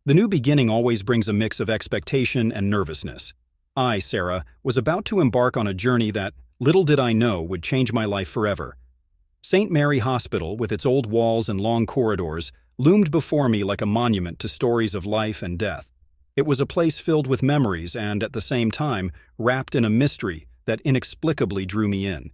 The new beginning always brings a mix of expectation and nervousness. I, Sarah, was about to embark on a journey that, little did I know, would change my life forever. St. Mary Hospital, with its old walls and long corridors, loomed before me like a monument to stories of life and death. It was a place filled with memories and, at the same time, wrapped in a mystery that inexplicably drew me in.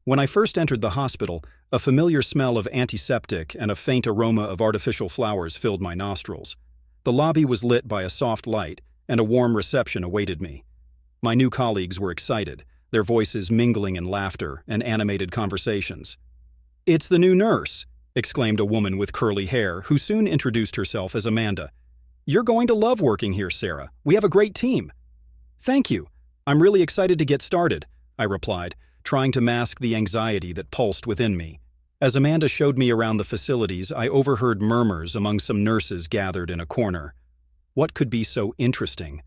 When I first entered the hospital, a familiar smell of antiseptic and a faint aroma of artificial flowers filled my nostrils. The lobby was lit by a soft light, and a warm reception awaited me. My new colleagues were excited, their voices mingling in laughter and animated conversations. "It's the new nurse," exclaimed a woman with curly hair, who soon introduced herself as Amanda. "You're going to love working here, Sarah. We have a great team." "Thank you. I'm really excited to get started," I replied, trying to mask the anxiety that pulsed within me. As Amanda showed me around the facilities, I overheard murmurs among some nurses gathered in a corner. What could be so interesting?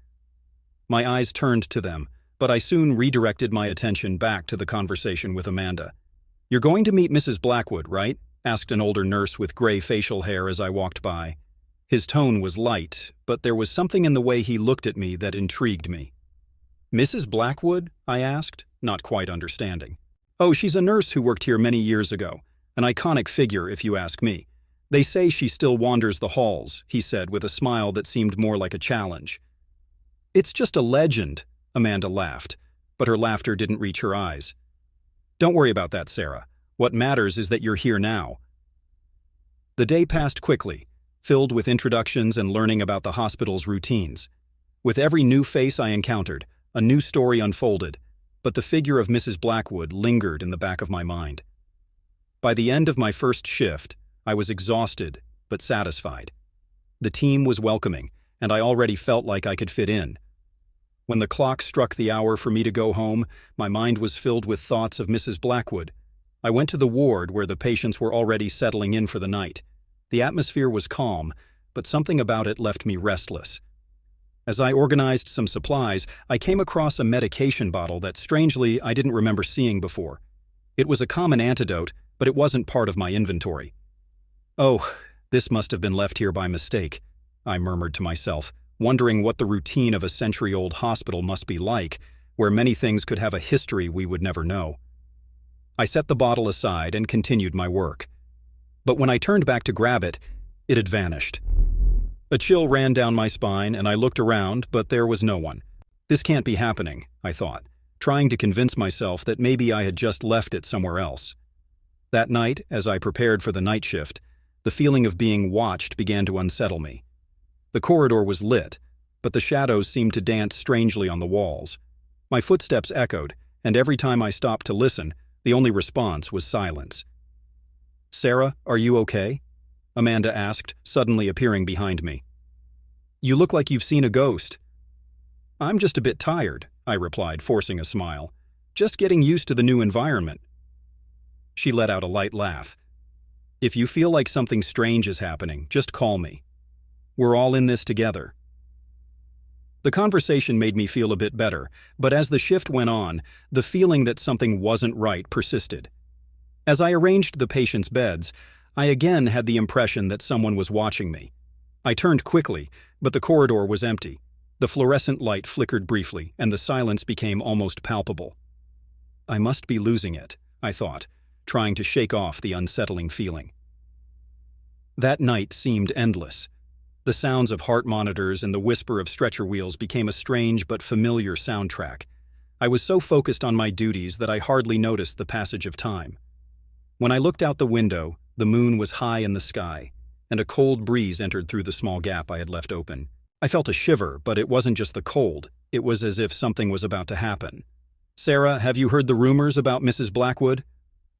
My eyes turned to them, but I soon redirected my attention back to the conversation with Amanda. "You're going to meet Mrs. Blackwood, right?" asked an older nurse with gray facial hair as I walked by. His tone was light, but there was something in the way he looked at me that intrigued me. "Mrs. Blackwood?" I asked, not quite understanding. "Oh, she's a nurse who worked here many years ago. An iconic figure, if you ask me. They say she still wanders the halls," he said with a smile that seemed more like a challenge. "It's just a legend," Amanda laughed, but her laughter didn't reach her eyes. "Don't worry about that, Sarah. What matters is that you're here now." The day passed quickly, filled with introductions and learning about the hospital's routines. With every new face I encountered, a new story unfolded, but the figure of Mrs. Blackwood lingered in the back of my mind. By the end of my first shift, I was exhausted but satisfied. The team was welcoming, and I already felt like I could fit in. When the clock struck the hour for me to go home, my mind was filled with thoughts of Mrs. Blackwood. I went to the ward where the patients were already settling in for the night. The atmosphere was calm, but something about it left me restless. As I organized some supplies, I came across a medication bottle that, strangely, I didn't remember seeing before. It was a common antidote, but it wasn't part of my inventory. "Oh, this must have been left here by mistake," I murmured to myself, wondering what the routine of a century-old hospital must be like, where many things could have a history we would never know. I set the bottle aside and continued my work. But when I turned back to grab it, it had vanished. A chill ran down my spine, and I looked around, but there was no one. This can't be happening, I thought, trying to convince myself that maybe I had just left it somewhere else. That night, as I prepared for the night shift, the feeling of being watched began to unsettle me. The corridor was lit, but the shadows seemed to dance strangely on the walls. My footsteps echoed, and every time I stopped to listen, the only response was silence. "Sarah, are you okay?" Amanda asked, suddenly appearing behind me. "You look like you've seen a ghost." "I'm just a bit tired," I replied, forcing a smile. "Just getting used to the new environment." She let out a light laugh. "If you feel like something strange is happening, just call me. We're all in this together." The conversation made me feel a bit better, but as the shift went on, the feeling that something wasn't right persisted. As I arranged the patients' beds, I again had the impression that someone was watching me. I turned quickly, but the corridor was empty. The fluorescent light flickered briefly, and the silence became almost palpable. I must be losing it, I thought, trying to shake off the unsettling feeling. That night seemed endless. The sounds of heart monitors and the whisper of stretcher wheels became a strange but familiar soundtrack. I was so focused on my duties that I hardly noticed the passage of time. When I looked out the window, the moon was high in the sky, and a cold breeze entered through the small gap I had left open. I felt a shiver, but it wasn't just the cold. It was as if something was about to happen. "Sarah, have you heard the rumors about Mrs. Blackwood?"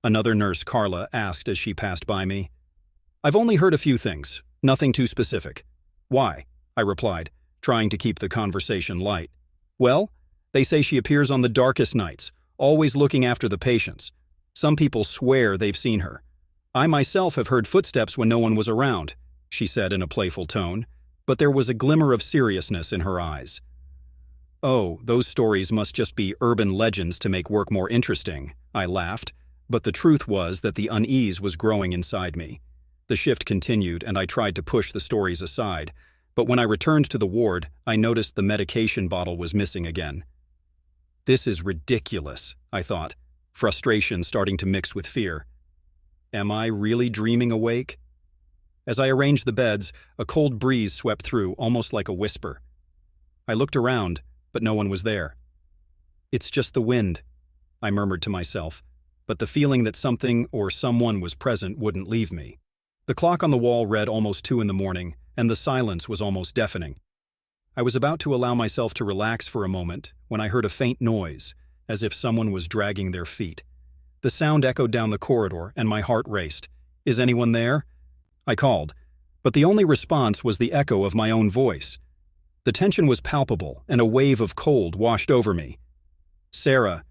Another nurse, Carla, asked as she passed by me. "I've only heard a few things, nothing too specific." "Why?" I replied, trying to keep the conversation light. "Well, they say she appears on the darkest nights, always looking after the patients. Some people swear they've seen her. I myself have heard footsteps when no one was around," she said in a playful tone, but there was a glimmer of seriousness in her eyes. "Oh, those stories must just be urban legends to make work more interesting," I laughed, but the truth was that the unease was growing inside me. The shift continued, and I tried to push the stories aside, but when I returned to the ward, I noticed the medication bottle was missing again. This is ridiculous, I thought, frustration starting to mix with fear. Am I really dreaming awake? As I arranged the beds, a cold breeze swept through, almost like a whisper. I looked around, but no one was there. It's just the wind, I murmured to myself, but the feeling that something or someone was present wouldn't leave me. The clock on the wall read almost 2 a.m, and the silence was almost deafening. I was about to allow myself to relax for a moment when I heard a faint noise, as if someone was dragging their feet. The sound echoed down the corridor, and my heart raced. Is anyone there? I called, but the only response was the echo of my own voice. The tension was palpable, and a wave of cold washed over me. Sarah,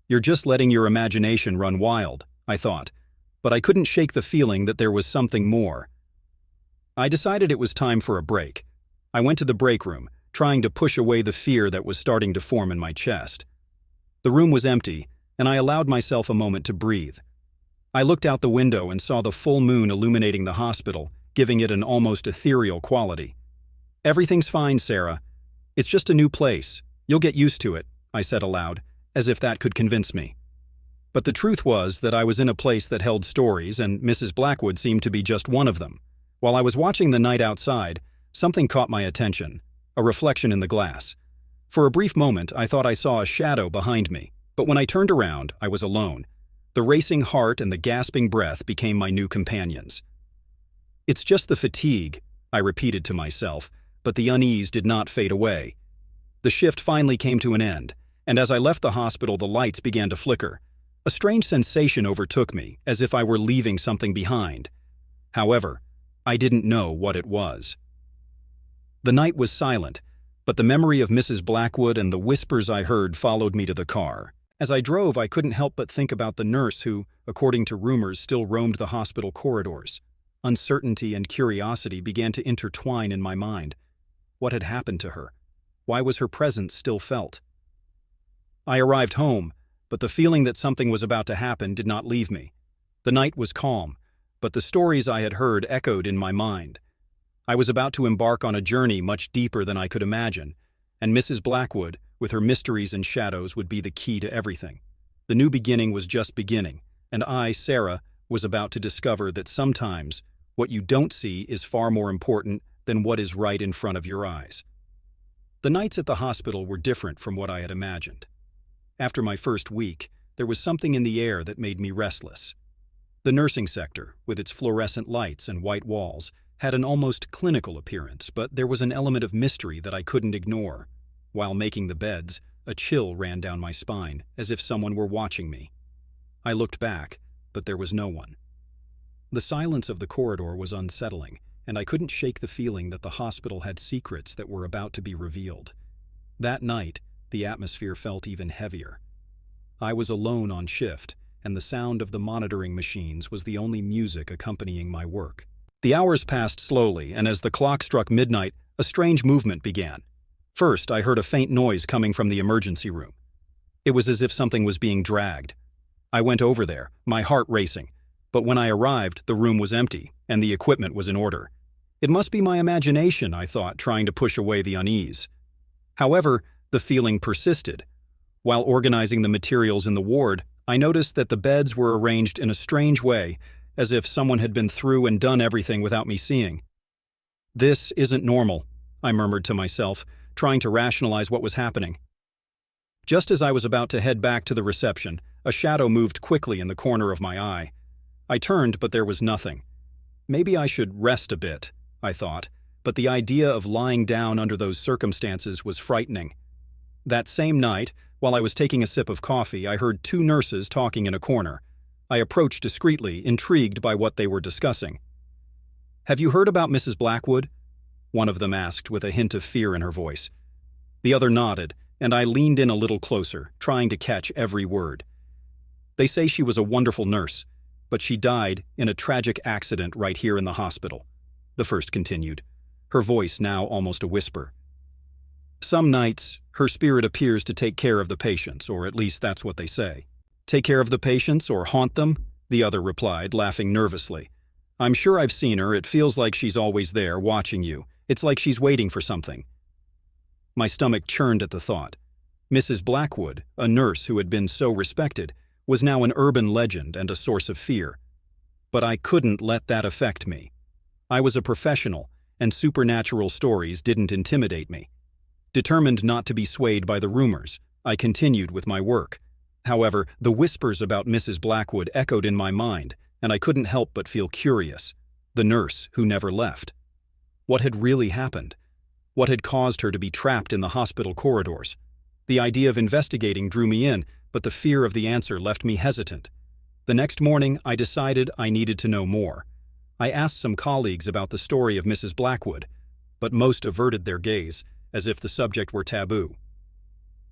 you're just letting your imagination run wild, I thought, but I couldn't shake the feeling that there was something more. I decided it was time for a break. I went to the break room, trying to push away the fear that was starting to form in my chest. The room was empty, and I allowed myself a moment to breathe. I looked out the window and saw the full moon illuminating the hospital, giving it an almost ethereal quality. Everything's fine, Sarah. It's just a new place. You'll get used to it, I said aloud, as if that could convince me. But the truth was that I was in a place that held stories, and Mrs. Blackwood seemed to be just one of them. While I was watching the night outside, something caught my attention, a reflection in the glass. For a brief moment, I thought I saw a shadow behind me, but when I turned around, I was alone. The racing heart and the gasping breath became my new companions. It's just the fatigue, I repeated to myself, but the unease did not fade away. The shift finally came to an end, and as I left the hospital, the lights began to flicker. A strange sensation overtook me, as if I were leaving something behind. However, I didn't know what it was. The night was silent, but the memory of Mrs. Blackwood and the whispers I heard followed me to the car. As I drove, I couldn't help but think about the nurse who, according to rumors, still roamed the hospital corridors. Uncertainty and curiosity began to intertwine in my mind. What had happened to her? Why was her presence still felt? I arrived home, but the feeling that something was about to happen did not leave me. The night was calm, but the stories I had heard echoed in my mind. I was about to embark on a journey much deeper than I could imagine, and Mrs. Blackwood, with her mysteries and shadows, would be the key to everything. The new beginning was just beginning, and I, Sarah, was about to discover that sometimes what you don't see is far more important than what is right in front of your eyes. The nights at the hospital were different from what I had imagined. After my first week, there was something in the air that made me restless. The nursing sector, with its fluorescent lights and white walls, had an almost clinical appearance, but there was an element of mystery that I couldn't ignore. While making the beds, a chill ran down my spine, as if someone were watching me. I looked back, but there was no one. The silence of the corridor was unsettling, and I couldn't shake the feeling that the hospital had secrets that were about to be revealed. That night, the atmosphere felt even heavier. I was alone on shift, and the sound of the monitoring machines was the only music accompanying my work. The hours passed slowly, and as the clock struck midnight, a strange movement began. First, I heard a faint noise coming from the emergency room. It was as if something was being dragged. I went over there, my heart racing, but when I arrived, the room was empty, and the equipment was in order. It must be my imagination, I thought, trying to push away the unease. However, the feeling persisted. While organizing the materials in the ward, I noticed that the beds were arranged in a strange way, as if someone had been through and done everything without me seeing. This isn't normal, I murmured to myself, trying to rationalize what was happening. Just as I was about to head back to the reception, a shadow moved quickly in the corner of my eye. I turned, but there was nothing. Maybe I should rest a bit, I thought, but the idea of lying down under those circumstances was frightening. That same night, while I was taking a sip of coffee, I heard 2 nurses talking in a corner. I approached discreetly, intrigued by what they were discussing. "Have you heard about Mrs. Blackwood?" one of them asked with a hint of fear in her voice. The other nodded, and I leaned in a little closer, trying to catch every word. "They say she was a wonderful nurse, but she died in a tragic accident right here in the hospital," the first continued, her voice now almost a whisper. "Some nights, her spirit appears to take care of the patients, or at least that's what they say." "Take care of the patients or haunt them?" the other replied, laughing nervously. "I'm sure I've seen her. It feels like she's always there, watching you, It's like she's waiting for something. My stomach churned at the thought. Mrs. Blackwood, a nurse who had been so respected, was now an urban legend and a source of fear. But I couldn't let that affect me. I was a professional, and supernatural stories didn't intimidate me. Determined not to be swayed by the rumors, I continued with my work. However, the whispers about Mrs. Blackwood echoed in my mind, and I couldn't help but feel curious. The nurse who never left. What had really happened? What had caused her to be trapped in the hospital corridors? The idea of investigating drew me in, but the fear of the answer left me hesitant. The next morning, I decided I needed to know more. I asked some colleagues about the story of Mrs. Blackwood, but most averted their gaze, as if the subject were taboo.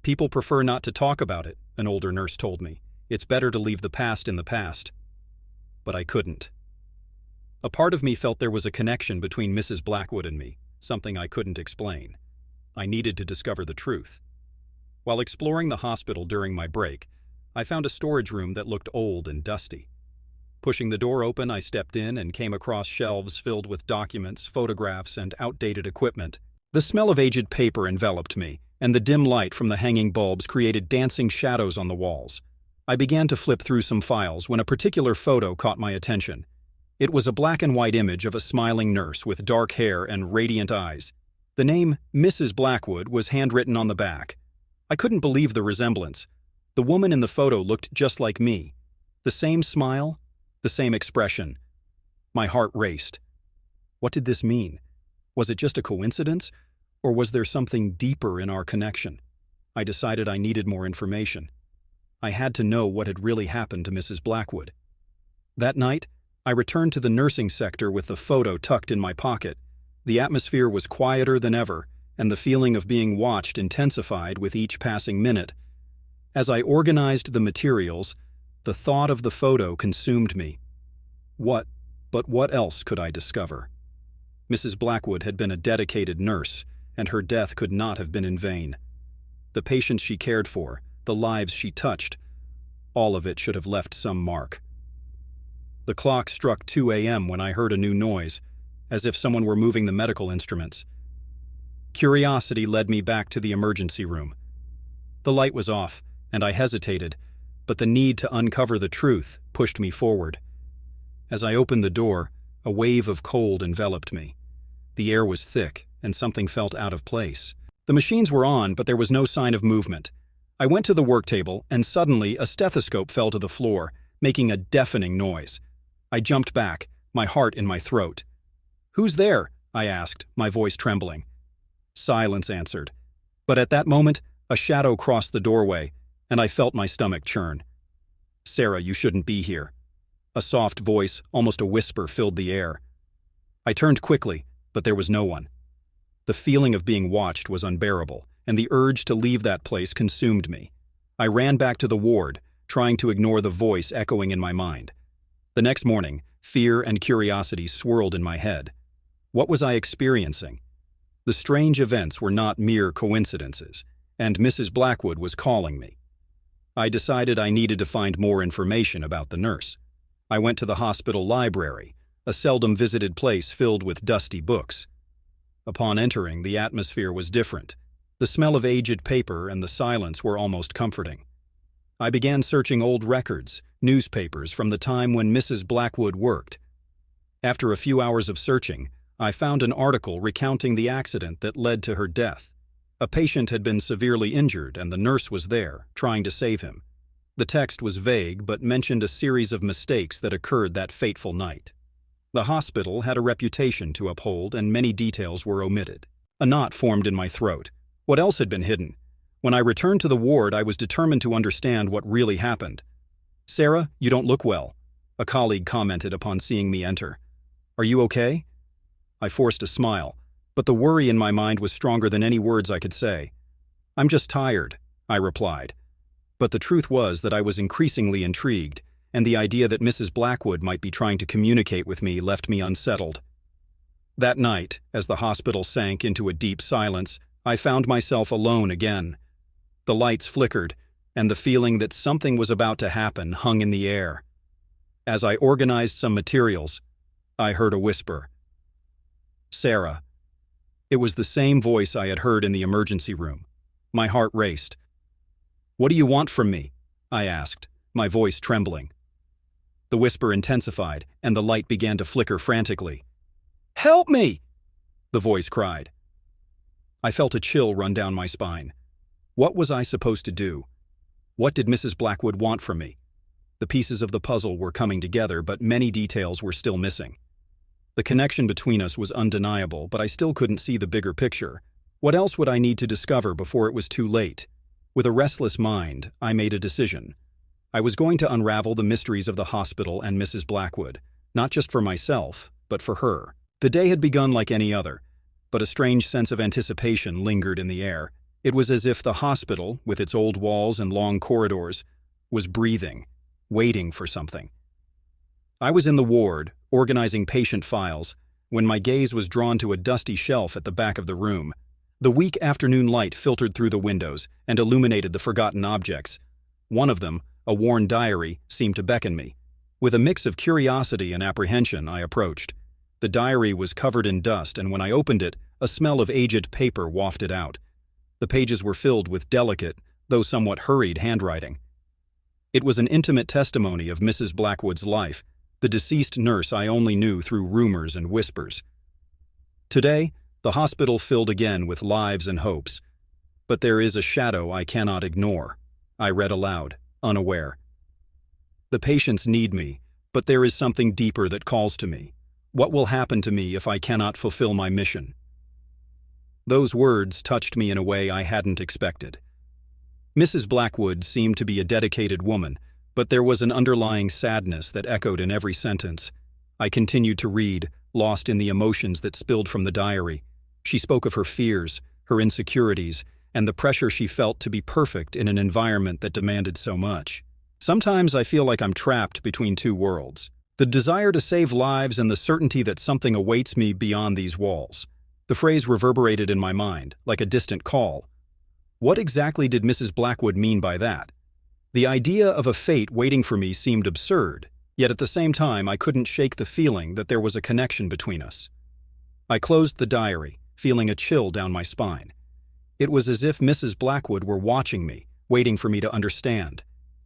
People prefer not to talk about it, an older nurse told me. It's better to leave the past in the past. But I couldn't. A part of me felt there was a connection between Mrs. Blackwood and me, something I couldn't explain. I needed to discover the truth. While exploring the hospital during my break, I found a storage room that looked old and dusty. Pushing the door open, I stepped in and came across shelves filled with documents, photographs, and outdated equipment. The smell of aged paper enveloped me, and the dim light from the hanging bulbs created dancing shadows on the walls. I began to flip through some files when a particular photo caught my attention. It was a black and white image of a smiling nurse with dark hair and radiant eyes. The name Mrs. Blackwood was handwritten on the back. I couldn't believe the resemblance. The woman in the photo looked just like me. The same smile, the same expression. My heart raced. What did this mean? Was it just a coincidence, or was there something deeper in our connection? I decided I needed more information. I had to know what had really happened to Mrs. Blackwood. That night, I returned to the nursing sector with the photo tucked in my pocket. The atmosphere was quieter than ever, and the feeling of being watched intensified with each passing minute. As I organized the materials, the thought of the photo consumed me. What else could I discover? Mrs. Blackwood had been a dedicated nurse, and her death could not have been in vain. The patients she cared for, the lives she touched, all of it should have left some mark. The clock struck 2 a.m. when I heard a new noise, as if someone were moving the medical instruments. Curiosity led me back to the emergency room. The light was off, and I hesitated, but the need to uncover the truth pushed me forward. As I opened the door, a wave of cold enveloped me. The air was thick, and something felt out of place. The machines were on, but there was no sign of movement. I went to the work table, and suddenly a stethoscope fell to the floor, making a deafening noise. I jumped back, my heart in my throat. "Who's there?" I asked, my voice trembling. Silence answered. But at that moment, a shadow crossed the doorway, and I felt my stomach churn. "Sarah, you shouldn't be here." A soft voice, almost a whisper, filled the air. I turned quickly, but there was no one. The feeling of being watched was unbearable, and the urge to leave that place consumed me. I ran back to the ward, trying to ignore the voice echoing in my mind. The next morning, fear and curiosity swirled in my head. What was I experiencing? The strange events were not mere coincidences, and Mrs. Blackwood was calling me. I decided I needed to find more information about the nurse. I went to the hospital library, a seldom visited place filled with dusty books. Upon entering, the atmosphere was different. The smell of aged paper and the silence were almost comforting. I began searching old records, newspapers from the time when Mrs. Blackwood worked. After a few hours of searching, I found an article recounting the accident that led to her death. A patient had been severely injured, and the nurse was there, trying to save him. The text was vague, but mentioned a series of mistakes that occurred that fateful night. The hospital had a reputation to uphold, and many details were omitted. A knot formed in my throat. What else had been hidden? When I returned to the ward, I was determined to understand what really happened. "Sarah, you don't look well," a colleague commented upon seeing me enter. "Are you okay?" I forced a smile, but the worry in my mind was stronger than any words I could say. "I'm just tired," I replied. But the truth was that I was increasingly intrigued, and the idea that Mrs. Blackwood might be trying to communicate with me left me unsettled. That night, as the hospital sank into a deep silence, I found myself alone again. The lights flickered, and the feeling that something was about to happen hung in the air. As I organized some materials, I heard a whisper. "Sarah, It was the same voice I had heard in the emergency room. My heart raced. "What do you want from me?" I asked, my voice trembling. The whisper intensified, and the light began to flicker frantically. "Help me!" the voice cried. I felt a chill run down my spine. What was I supposed to do? What did Mrs. Blackwood want from me? The pieces of the puzzle were coming together, but many details were still missing. The connection between us was undeniable, but I still couldn't see the bigger picture. What else would I need to discover before it was too late? With a restless mind, I made a decision. I was going to unravel the mysteries of the hospital and Mrs. Blackwood, not just for myself, but for her. The day had begun like any other, but a strange sense of anticipation lingered in the air. It was as if the hospital, with its old walls and long corridors, was breathing, waiting for something. I was in the ward, organizing patient files, when my gaze was drawn to a dusty shelf at the back of the room. The weak afternoon light filtered through the windows and illuminated the forgotten objects. One of them, a worn diary, seemed to beckon me. With a mix of curiosity and apprehension, I approached. The diary was covered in dust, and when I opened it, a smell of aged paper wafted out. The pages were filled with delicate, though somewhat hurried handwriting. It was an intimate testimony of Mrs. Blackwood's life, the deceased nurse I only knew through rumors and whispers. Today, the hospital filled again with lives and hopes. But there is a shadow I cannot ignore, I read aloud, unaware. The patients need me, but there is something deeper that calls to me. What will happen to me if I cannot fulfill my mission? Those words touched me in a way I hadn't expected. Mrs. Blackwood seemed to be a dedicated woman, but there was an underlying sadness that echoed in every sentence. I continued to read, lost in the emotions that spilled from the diary. She spoke of her fears, her insecurities, and the pressure she felt to be perfect in an environment that demanded so much. Sometimes I feel like I'm trapped between two worlds. The desire to save lives and the certainty that something awaits me beyond these walls. The phrase reverberated in my mind, like a distant call. What exactly did Mrs. Blackwood mean by that? The idea of a fate waiting for me seemed absurd, yet at the same time I couldn't shake the feeling that there was a connection between us. I closed the diary, feeling a chill down my spine. It was as if Mrs. Blackwood were watching me, waiting for me to understand.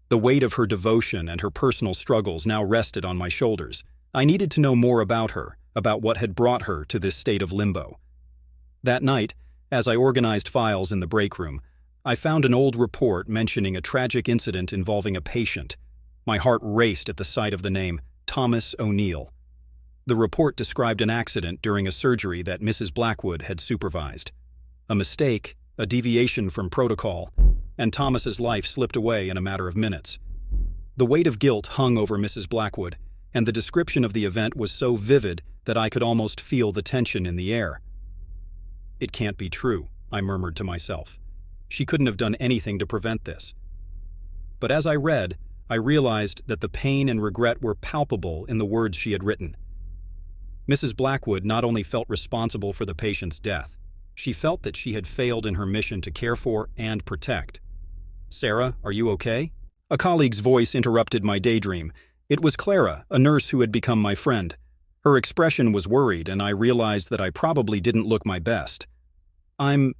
The weight of her devotion and her personal struggles now rested on my shoulders. I needed to know more about her, about what had brought her to this state of limbo. That night, as I organized files in the break room, I found an old report mentioning a tragic incident involving a patient. My heart raced at the sight of the name, Thomas O'Neill. The report described an accident during a surgery that Mrs. Blackwood had supervised. A mistake, a deviation from protocol, and Thomas's life slipped away in a matter of minutes. The weight of guilt hung over Mrs. Blackwood, and the description of the event was so vivid that I could almost feel the tension in the air. It can't be true, I murmured to myself. She couldn't have done anything to prevent this. But as I read, I realized that the pain and regret were palpable in the words she had written. Mrs. Blackwood not only felt responsible for the patient's death, she felt that she had failed in her mission to care for and protect. "Sarah, are you okay?" A colleague's voice interrupted my daydream. It was Clara, a nurse who had become my friend. Her expression was worried, and I realized that I probably didn't look my best. "I'm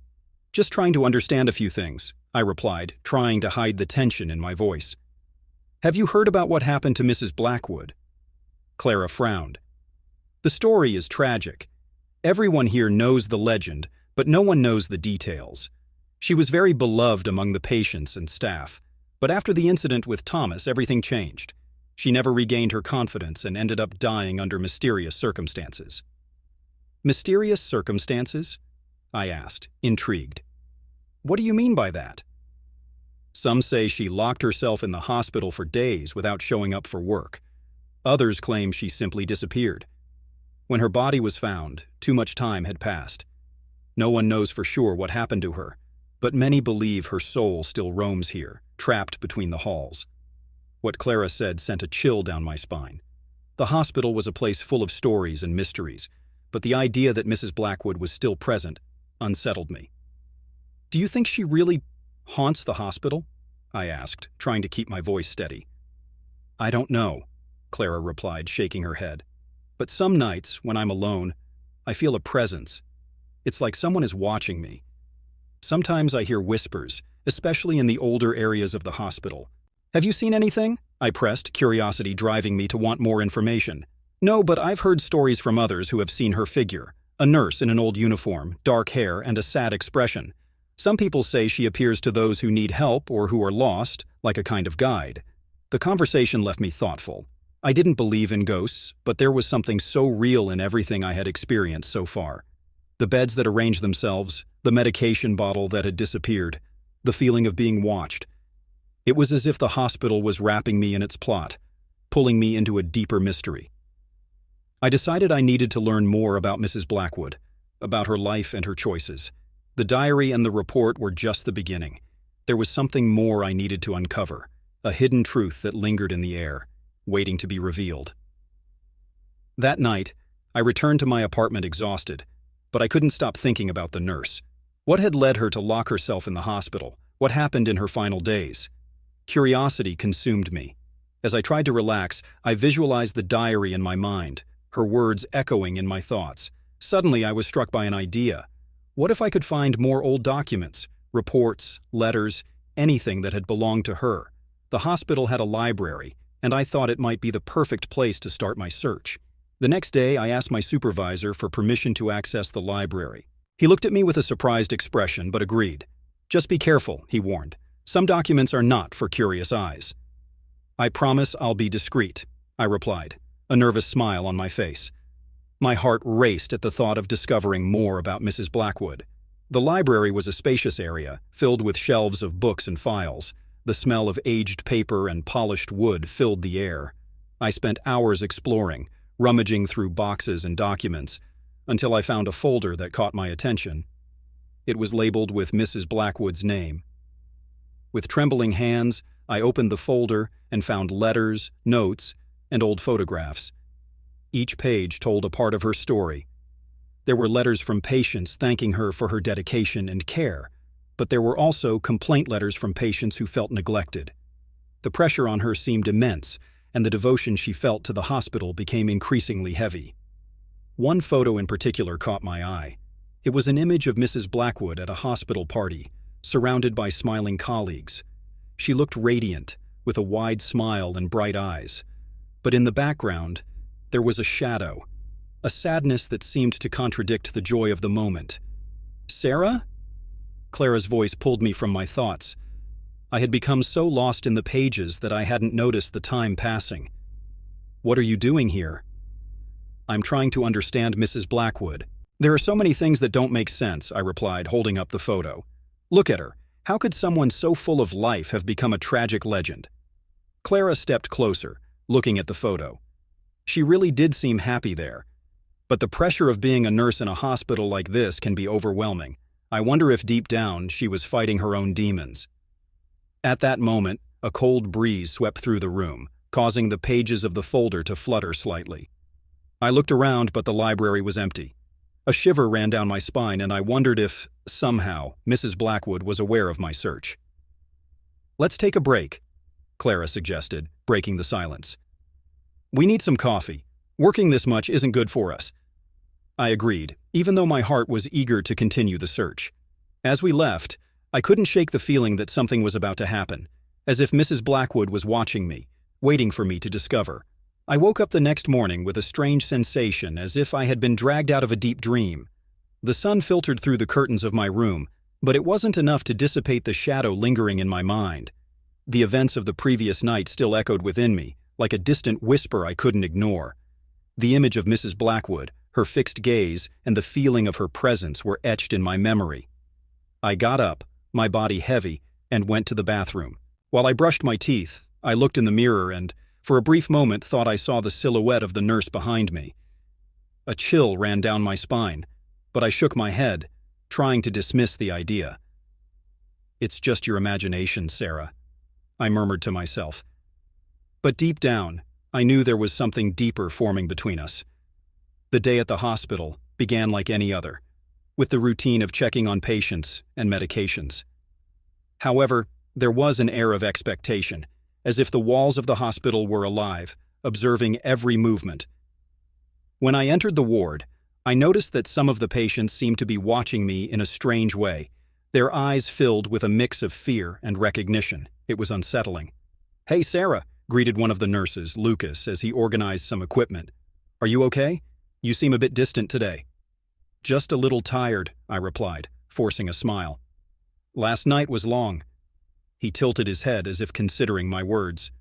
just trying to understand a few things," I replied, trying to hide the tension in my voice. "Have you heard about what happened to Mrs. Blackwood?" Clara frowned. "The story is tragic. Everyone here knows the legend, but no one knows the details. She was very beloved among the patients and staff, but after the incident with Thomas, everything changed. She never regained her confidence and ended up dying under mysterious circumstances." "Mysterious circumstances?" I asked, intrigued. "What do you mean by that?" "Some say she locked herself in the hospital for days without showing up for work. Others claim she simply disappeared. When her body was found, too much time had passed. No one knows for sure what happened to her, but many believe her soul still roams here, trapped between the halls." What Clara said sent a chill down my spine. The hospital was a place full of stories and mysteries, but the idea that Mrs. Blackwood was still present unsettled me. "Do you think she really haunts the hospital?" I asked, trying to keep my voice steady. "I don't know," Clara replied, shaking her head. "But some nights, when I'm alone, I feel a presence. It's like someone is watching me. Sometimes I hear whispers, especially in the older areas of the hospital. Have you seen anything? I pressed, curiosity driving me to want more information. No, but I've heard stories from others who have seen her figure. A nurse in an old uniform, dark hair, and a sad expression. Some people say she appears to those who need help or who are lost, like a kind of guide. The conversation left me thoughtful. I didn't believe in ghosts, but there was something so real in everything I had experienced so far. The beds that arranged themselves, the medication bottle that had disappeared, the feeling of being watched. It was as if the hospital was wrapping me in its plot, pulling me into a deeper mystery. I decided I needed to learn more about Mrs. Blackwood, about her life and her choices. The diary and the report were just the beginning. There was something more I needed to uncover, a hidden truth that lingered in the air, waiting to be revealed. That night, I returned to my apartment exhausted, but I couldn't stop thinking about the nurse. What had led her to lock herself in the hospital? What happened in her final days? Curiosity consumed me. As I tried to relax, I visualized the diary in my mind, her words echoing in my thoughts. Suddenly, I was struck by an idea. What if I could find more old documents, reports, letters, anything that had belonged to her? The hospital had a library, and I thought it might be the perfect place to start my search. The next day, I asked my supervisor for permission to access the library. He looked at me with a surprised expression, but agreed. Just be careful, he warned. Some documents are not for curious eyes. I promise I'll be discreet, I replied, a nervous smile on my face. My heart raced at the thought of discovering more about Mrs. Blackwood. The library was a spacious area, filled with shelves of books and files. The smell of aged paper and polished wood filled the air. I spent hours exploring, rummaging through boxes and documents, until I found a folder that caught my attention. It was labeled with Mrs. Blackwood's name. With trembling hands, I opened the folder and found letters, notes, and old photographs. Each page told a part of her story. There were letters from patients thanking her for her dedication and care, but there were also complaint letters from patients who felt neglected. The pressure on her seemed immense, and the devotion she felt to the hospital became increasingly heavy. One photo in particular caught my eye. It was an image of Mrs. Blackwood at a hospital party, surrounded by smiling colleagues. She looked radiant, with a wide smile and bright eyes. But in the background, there was a shadow, a sadness that seemed to contradict the joy of the moment. "Sarah?" Clara's voice pulled me from my thoughts. I had become so lost in the pages that I hadn't noticed the time passing. "What are you doing here?" "I'm trying to understand Mrs. Blackwood. There are so many things that don't make sense," I replied, holding up the photo. "Look at her. How could someone so full of life have become a tragic legend?" Clara stepped closer, looking at the photo. She really did seem happy there. But the pressure of being a nurse in a hospital like this can be overwhelming. I wonder if deep down she was fighting her own demons. At that moment, a cold breeze swept through the room, causing the pages of the folder to flutter slightly. I looked around, but the library was empty. A shiver ran down my spine, and I wondered if, somehow, Mrs. Blackwood was aware of my search. "Let's take a break," Clara suggested, breaking the silence. "We need some coffee. Working this much isn't good for us." I agreed, even though my heart was eager to continue the search. As we left, I couldn't shake the feeling that something was about to happen, as if Mrs. Blackwood was watching me, waiting for me to discover. I woke up the next morning with a strange sensation, as if I had been dragged out of a deep dream. The sun filtered through the curtains of my room, but it wasn't enough to dissipate the shadow lingering in my mind. The events of the previous night still echoed within me, like a distant whisper I couldn't ignore. The image of Mrs. Blackwood, her fixed gaze, and the feeling of her presence were etched in my memory. I got up, my body heavy, and went to the bathroom. While I brushed my teeth, I looked in the mirror and, for a brief moment, thought I saw the silhouette of the nurse behind me. A chill ran down my spine, but I shook my head, trying to dismiss the idea. "It's just your imagination, Sarah," I murmured to myself. But deep down, I knew there was something deeper forming between us. The day at the hospital began like any other, with the routine of checking on patients and medications. However, there was an air of expectation, as if the walls of the hospital were alive, observing every movement. When I entered the ward, I noticed that some of the patients seemed to be watching me in a strange way, their eyes filled with a mix of fear and recognition. It was unsettling. "Hey, Sarah," greeted one of the nurses, Lucas, as he organized some equipment. "Are you okay? You seem a bit distant today." "Just a little tired," I replied, forcing a smile. "Last night was long." He tilted his head as if considering my words.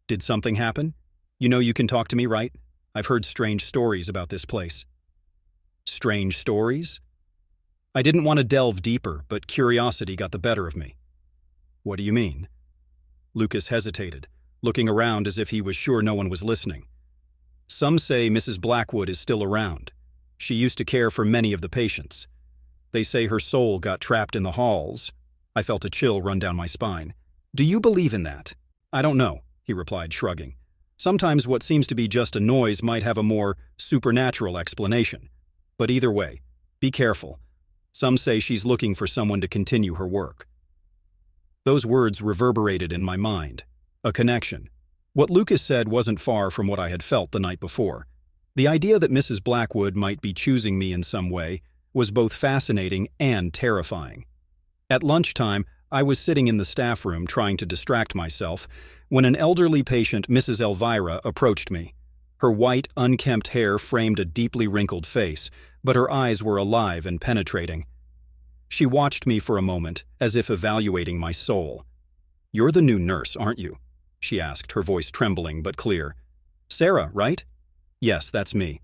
"Did something happen? You know you can talk to me, right? I've heard strange stories about this place." "Strange stories?" I didn't want to delve deeper, but curiosity got the better of me. "What do you mean?" Lucas hesitated, looking around as if he was sure no one was listening. "Some say Mrs. Blackwood is still around. She used to care for many of the patients. They say her soul got trapped in the halls." I felt a chill run down my spine. "Do you believe in that?" "I don't know," he replied, shrugging. "Sometimes what seems to be just a noise might have a more supernatural explanation. But either way, be careful. Some say she's looking for someone to continue her work." Those words reverberated in my mind. A connection. What Lucas said wasn't far from what I had felt the night before. The idea that Mrs. Blackwood might be choosing me in some way was both fascinating and terrifying. At lunchtime, I was sitting in the staff room trying to distract myself when an elderly patient, Mrs. Elvira, approached me. Her white, unkempt hair framed a deeply wrinkled face, but her eyes were alive and penetrating. She watched me for a moment, as if evaluating my soul. "You're the new nurse, aren't you?" she asked, her voice trembling but clear. "Sarah, right?" "Yes, that's me.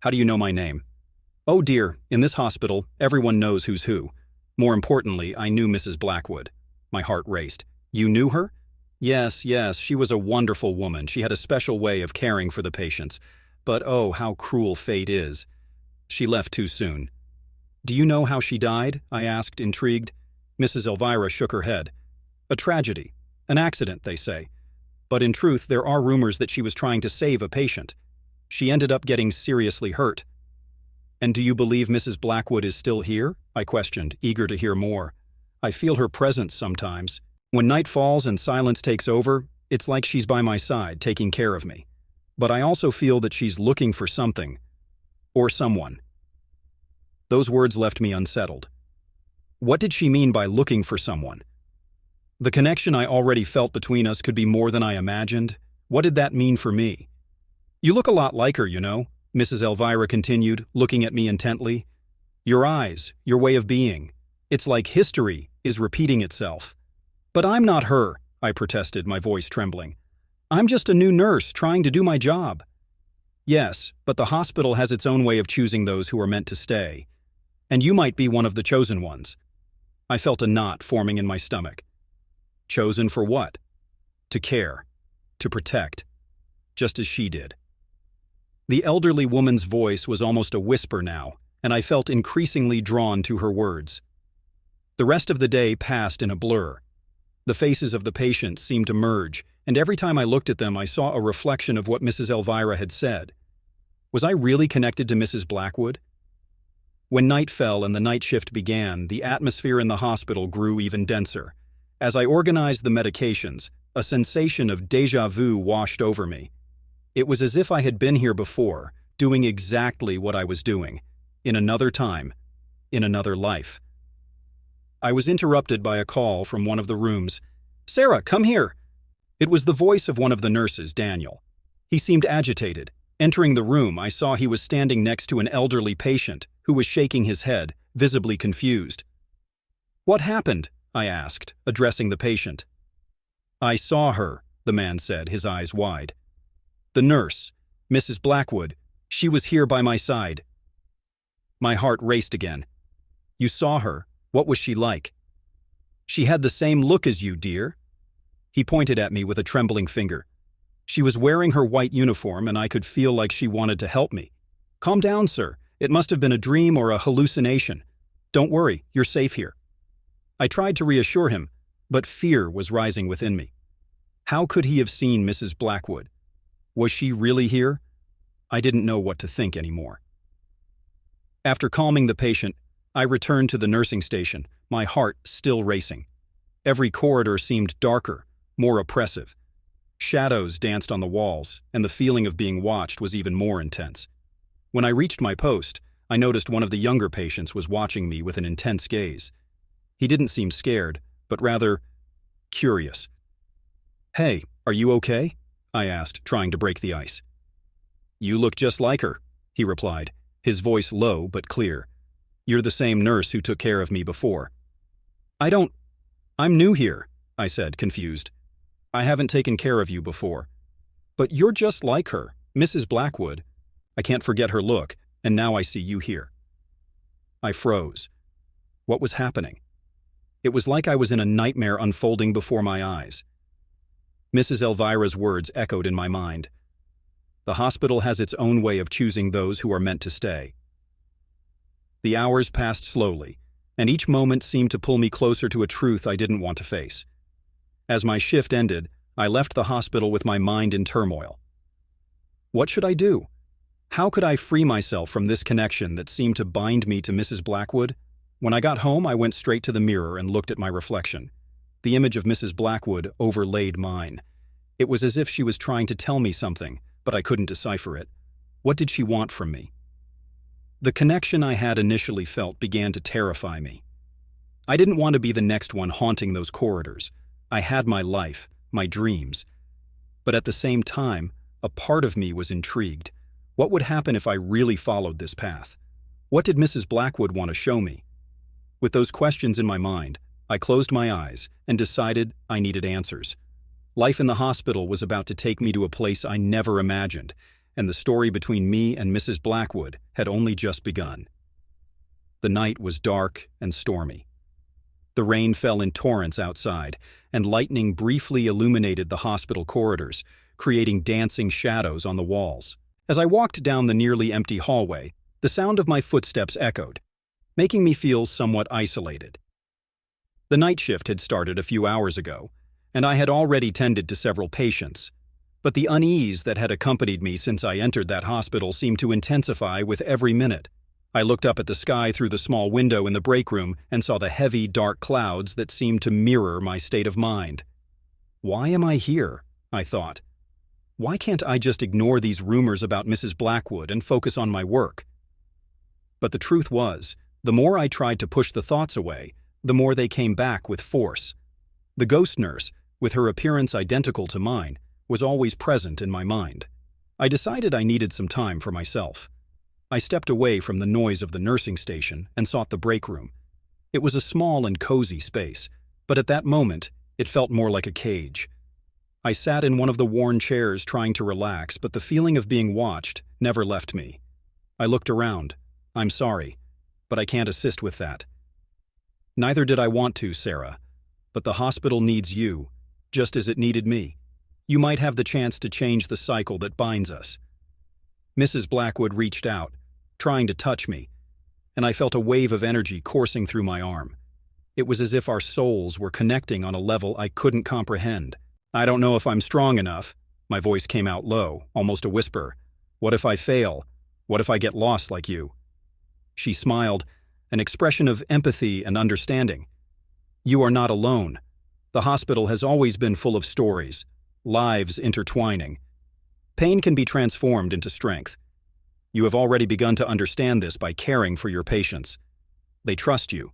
How do you know my name?" "Oh dear, in this hospital, everyone knows who's who. More importantly, I knew Mrs. Blackwood." My heart raced. "You knew her?" Yes, she was a wonderful woman. She had a special way of caring for the patients. But oh, how cruel fate is. She left too soon." "Do you know how she died?" I asked, intrigued. Mrs. Elvira shook her head. "A tragedy. An accident, they say. But in truth, there are rumors that she was trying to save a patient. She ended up getting seriously hurt." "And do you believe Mrs. Blackwood is still here?" I questioned, eager to hear more. "I feel her presence sometimes. When night falls and silence takes over, it's like she's by my side, taking care of me. But I also feel that she's looking for something. Or someone." Those words left me unsettled. What did she mean by looking for someone? The connection I already felt between us could be more than I imagined. What did that mean for me? "You look a lot like her, you know," Mrs. Elvira continued, looking at me intently. "Your eyes, your way of being. It's like history is repeating itself." "But I'm not her," I protested, my voice trembling. "I'm just a new nurse trying to do my job." "Yes, but the hospital has its own way of choosing those who are meant to stay. And you might be one of the chosen ones." I felt a knot forming in my stomach. Chosen for what? To care. To protect. Just as she did. The elderly woman's voice was almost a whisper now, and I felt increasingly drawn to her words. The rest of the day passed in a blur. The faces of the patients seemed to merge, and every time I looked at them I saw a reflection of what Mrs. Elvira had said. Was I really connected to Mrs. Blackwood? When night fell and the night shift began, the atmosphere in the hospital grew even denser. As I organized the medications, a sensation of déjà vu washed over me. It was as if I had been here before, doing exactly what I was doing, in another time, in another life. I was interrupted by a call from one of the rooms. "Sarah, come here!" It was the voice of one of the nurses, Daniel. He seemed agitated. Entering the room, I saw he was standing next to an elderly patient who was shaking his head, visibly confused. "What happened?" I asked, addressing the patient. "I saw her," the man said, his eyes wide. "The nurse, Mrs. Blackwood, she was here by my side." My heart raced again. "You saw her? What was she like?" "She had the same look as you, dear." He pointed at me with a trembling finger. "She was wearing her white uniform and I could feel like she wanted to help me." "Calm down, sir. It must have been a dream or a hallucination. Don't worry, you're safe here." I tried to reassure him, but fear was rising within me. How could he have seen Mrs. Blackwood? Was she really here? I didn't know what to think anymore. After calming the patient, I returned to the nursing station, my heart still racing. Every corridor seemed darker, more oppressive. Shadows danced on the walls, and the feeling of being watched was even more intense. When I reached my post, I noticed one of the younger patients was watching me with an intense gaze. He didn't seem scared, but rather curious. "Hey, are you okay?" I asked, trying to break the ice. "You look just like her," he replied, his voice low but clear. "You're the same nurse who took care of me before." I'm new here," I said, confused. "I haven't taken care of you before." "But you're just like her, Mrs. Blackwood. I can't forget her look, and now I see you here." I froze. What was happening? It was like I was in a nightmare unfolding before my eyes. Mrs. Elvira's words echoed in my mind. The hospital has its own way of choosing those who are meant to stay. The hours passed slowly, and each moment seemed to pull me closer to a truth I didn't want to face. As my shift ended, I left the hospital with my mind in turmoil. What should I do? How could I free myself from this connection that seemed to bind me to Mrs. Blackwood? When I got home, I went straight to the mirror and looked at my reflection. The image of Mrs. Blackwood overlaid mine. It was as if she was trying to tell me something, but I couldn't decipher it. What did she want from me? The connection I had initially felt began to terrify me. I didn't want to be the next one haunting those corridors. I had my life, my dreams. But at the same time, a part of me was intrigued. What would happen if I really followed this path? What did Mrs. Blackwood want to show me? With those questions in my mind, I closed my eyes and decided I needed answers. Life in the hospital was about to take me to a place I never imagined, and the story between me and Mrs. Blackwood had only just begun. The night was dark and stormy. The rain fell in torrents outside, and lightning briefly illuminated the hospital corridors, creating dancing shadows on the walls. As I walked down the nearly empty hallway, the sound of my footsteps echoed, making me feel somewhat isolated. The night shift had started a few hours ago, and I had already tended to several patients, but the unease that had accompanied me since I entered that hospital seemed to intensify with every minute. I looked up at the sky through the small window in the break room and saw the heavy, dark clouds that seemed to mirror my state of mind. Why am I here? I thought. Why can't I just ignore these rumors about Mrs. Blackwood and focus on my work? But the truth was, the more I tried to push the thoughts away, the more they came back with force. The ghost nurse, with her appearance identical to mine, was always present in my mind. I decided I needed some time for myself. I stepped away from the noise of the nursing station and sought the break room. It was a small and cozy space, but at that moment, it felt more like a cage. I sat in one of the worn chairs trying to relax, but the feeling of being watched never left me. I looked around. "I'm sorry, but I can't assist with that." "Neither did I want to, Sarah. But the hospital needs you, just as it needed me. You might have the chance to change the cycle that binds us." Mrs. Blackwood reached out, trying to touch me, and I felt a wave of energy coursing through my arm. It was as if our souls were connecting on a level I couldn't comprehend. "I don't know if I'm strong enough." My voice came out low, almost a whisper. "What if I fail? What if I get lost like you?" She smiled, an expression of empathy and understanding. "You are not alone. The hospital has always been full of stories, lives intertwining. Pain can be transformed into strength. You have already begun to understand this by caring for your patients. They trust you,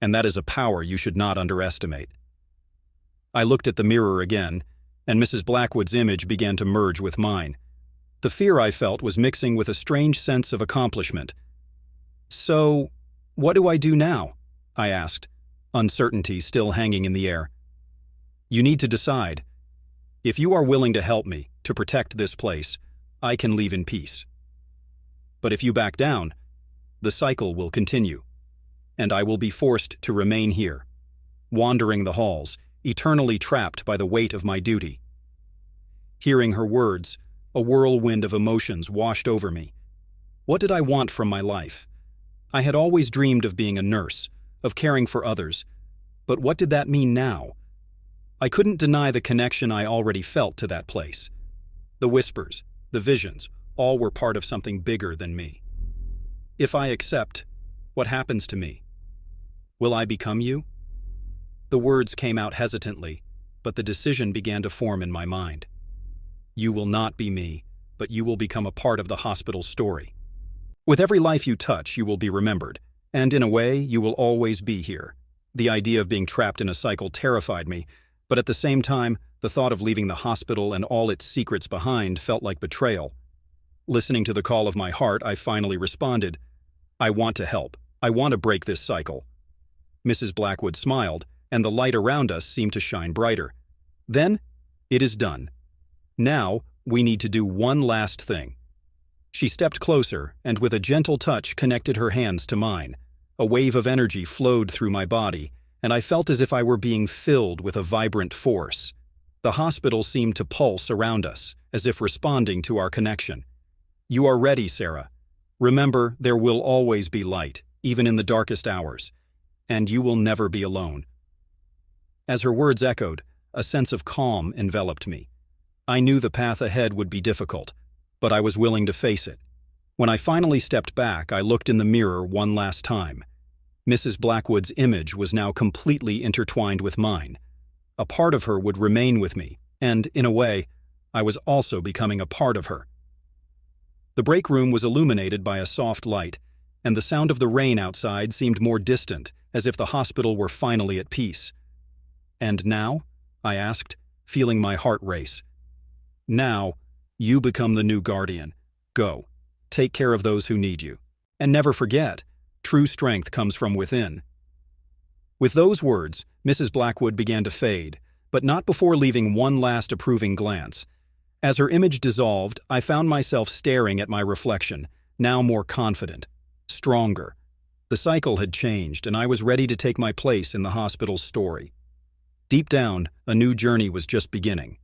and that is a power you should not underestimate." I looked at the mirror again, and Mrs. Blackwood's image began to merge with mine. The fear I felt was mixing with a strange sense of accomplishment. "So, what do I do now?" I asked, uncertainty still hanging in the air. "You need to decide. If you are willing to help me, to protect this place, I can leave in peace. But if you back down, the cycle will continue, and I will be forced to remain here, wandering the halls, eternally trapped by the weight of my duty." Hearing her words, a whirlwind of emotions washed over me. What did I want from my life? I had always dreamed of being a nurse, of caring for others, but what did that mean now? I couldn't deny the connection I already felt to that place. The whispers, the visions, all were part of something bigger than me. If I accept, what happens to me? Will I become you? The words came out hesitantly, but the decision began to form in my mind. You will not be me, but you will become a part of the hospital's story. With every life you touch, you will be remembered, and in a way, you will always be here. The idea of being trapped in a cycle terrified me, but at the same time, the thought of leaving the hospital and all its secrets behind felt like betrayal. Listening to the call of my heart, I finally responded, "I want to help. I want to break this cycle." Mrs. Blackwood smiled, and the light around us seemed to shine brighter. "Then, it is done. Now, we need to do one last thing." She stepped closer and with a gentle touch connected her hands to mine. A wave of energy flowed through my body, and I felt as if I were being filled with a vibrant force. The hospital seemed to pulse around us, as if responding to our connection. "You are ready, Sarah. Remember, there will always be light, even in the darkest hours, and you will never be alone." As her words echoed, a sense of calm enveloped me. I knew the path ahead would be difficult, but I was willing to face it. When I finally stepped back, I looked in the mirror one last time. Mrs. Blackwood's image was now completely intertwined with mine. A part of her would remain with me, and, in a way, I was also becoming a part of her. The break room was illuminated by a soft light, and the sound of the rain outside seemed more distant, as if the hospital were finally at peace. "And now?" I asked, feeling my heart race. "Now, you become the new guardian. Go. Take care of those who need you. And never forget, true strength comes from within." With those words, Mrs. Blackwood began to fade, but not before leaving one last approving glance. As her image dissolved, I found myself staring at my reflection, now more confident, stronger. The cycle had changed, and I was ready to take my place in the hospital's story. Deep down, a new journey was just beginning.